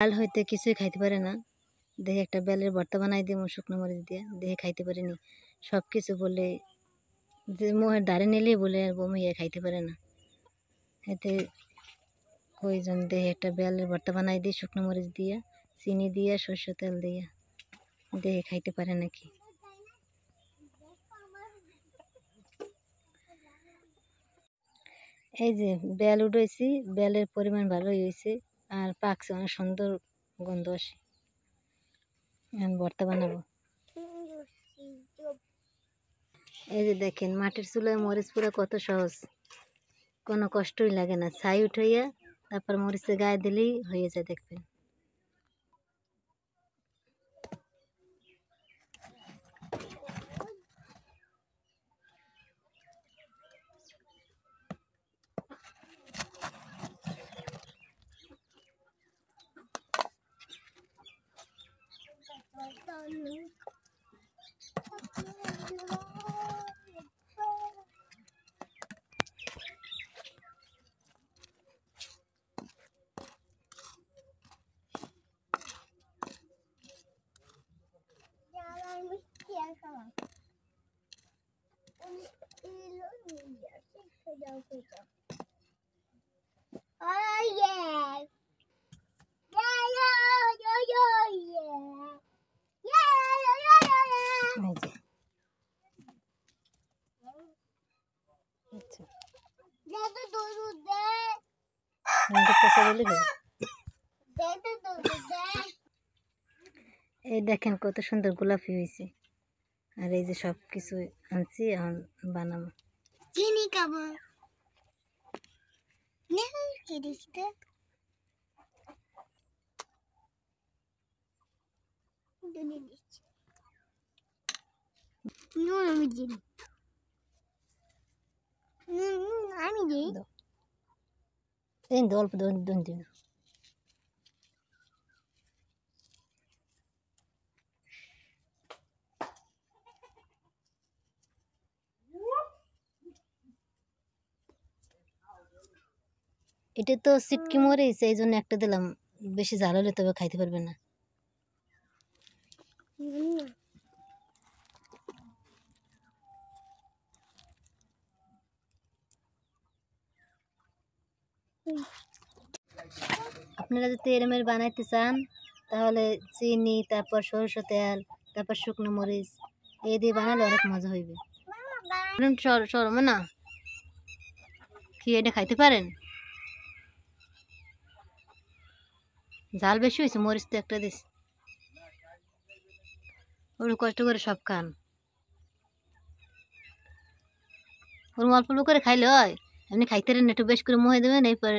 ডাল হইতে কিছুই খাইতে পারে না, দেখে একটা বেলের ভর্তা বানাই দিয়ে শুকনো মরিচ দিয়ে, দেখে খাইতে পারিনি। সব কিছু বলে যে মুখের ধারে নিলেই বলে আর বমি খাইতে পারে না। এতে কইজন দেখে একটা বেলের ভর্তা বানাই দিয়ে শুকনো মরিচ দিয়ে, চিনি দিয়ে, সরষের তেল দিয়ে, দেখে খাইতে পারে নাকি। এই যে বেল উঠেছি, বেলের পরিমাণ ভালোই হয়েছে আর পাকছে, অনেক সুন্দর গন্ধ আসে। এখন ভর্তা বানাবো। এই যে দেখেন মাটির চুলায় মরিচ পুরা কত সহজ, কোনো কষ্টই লাগে না। ছাই উঠাইয়া তারপর মরিচের গায়ে দিলেই হয়ে যায়, দেখবেন। এই দেখেন কত সুন্দর গোলাপি হয়েছে। আর এই যে সব কিছু আনছি, এখন বানাবো। চিনি খাবো আমি অল্প দিন। এটা তো সিটকি মরিচ, এই জন্য একটা দিলাম, বেশি ঝাল হলে তবে খাইতে পারবে না। আপনারা যদি এরমের বানাইতে চান তাহলে চিনি, তারপর সরষের তেল, তারপর শুকনো মরিচ এই দিয়ে বানালে অনেক মজা হইবে। না কি এটা খাইতে পারেন? ঝাল বেশি হয়েছে, মরিচ তো একটা দিস, ওর কষ্ট করে সব খান। ওর অল্প অল্প করে খাইলে হয়, এমনি খাইতে রেন একটু বেশ করে মুহে দেবেন, এরপর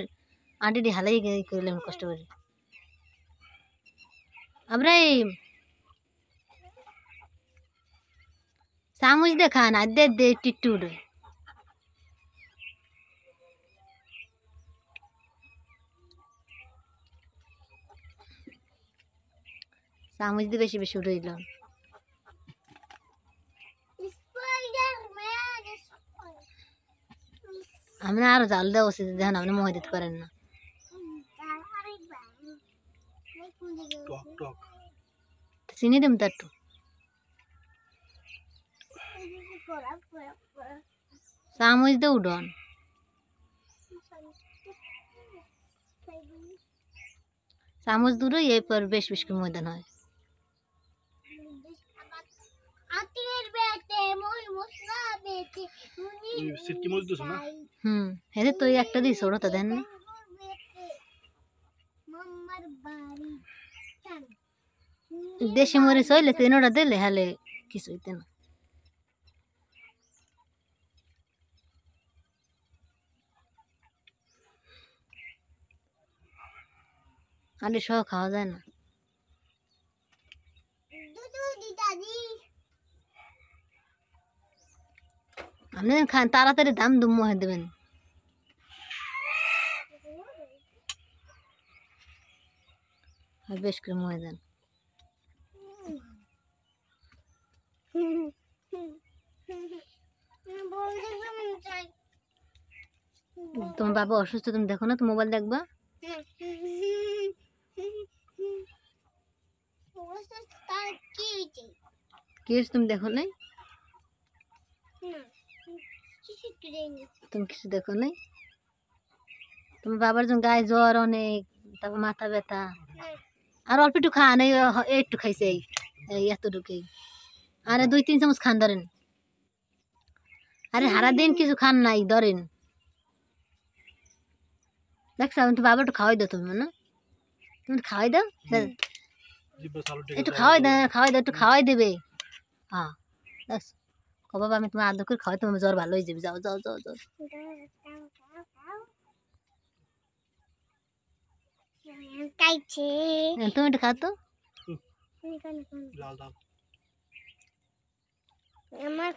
আঁটি হালাই করলেন কষ্ট করে। আমরা এই চামচ দিয়ে খান, আর দে টিট্টু উঠে। চামচ দিয়ে বেশি বেশি উঠে দিলাম। আমরা আরো জাল দেওয়া উচিত, দেখেন আপনি মুহে দিতে পারেন না। চিনি দিম তো একটু, চামচ দিয়ে উঠন। চামচ দূরে এরপর বেশ বেশ করে ময়দান হয়। হ্যাঁ তো একটা দিস, ওটা তো দেন না। দেশি মরিচ হইলে তেনোটা দিলে হলে কিছু হইতে না। আলু সহ খাওয়া যায় না। আপনি খান তাড়াতাড়ি দাম দুম মুহে দেবেন। বেশ করে মুহে দেন। তোমার বাবা অসুস্থ, তুমি দেখো না, তো মোবাইল দেখবা। কি হয়েছে তুমি দেখো নাই? তুমি কিছু দেখো নাই? তোমার বাবার যখন গায়ে জ্বর অনেক, তারপর মাথা ব্যথা, আর অল্প একটু খান, এই একটু খাইছে, এই এতটুকুই, আরে 2-3 চামচ খান ধরেন। আরে সারা দিন কিছু খান নাই ধরেন। দেখছো আমি তো বাবা একটু খাওয়াই দাও, তুমি না তুমি খাওয়াই দাও, একটু খাওয়াই দাও, একটু খাওয়াই দেবে। হ্যাঁ দেখছো, ও বাবা আমি তোমার আদর করে খাওয়াই, তোমার জ্বর ভালো হয়ে যাবে, যাও যাও যাও যাও। তুমি একটু খাও তো। আমার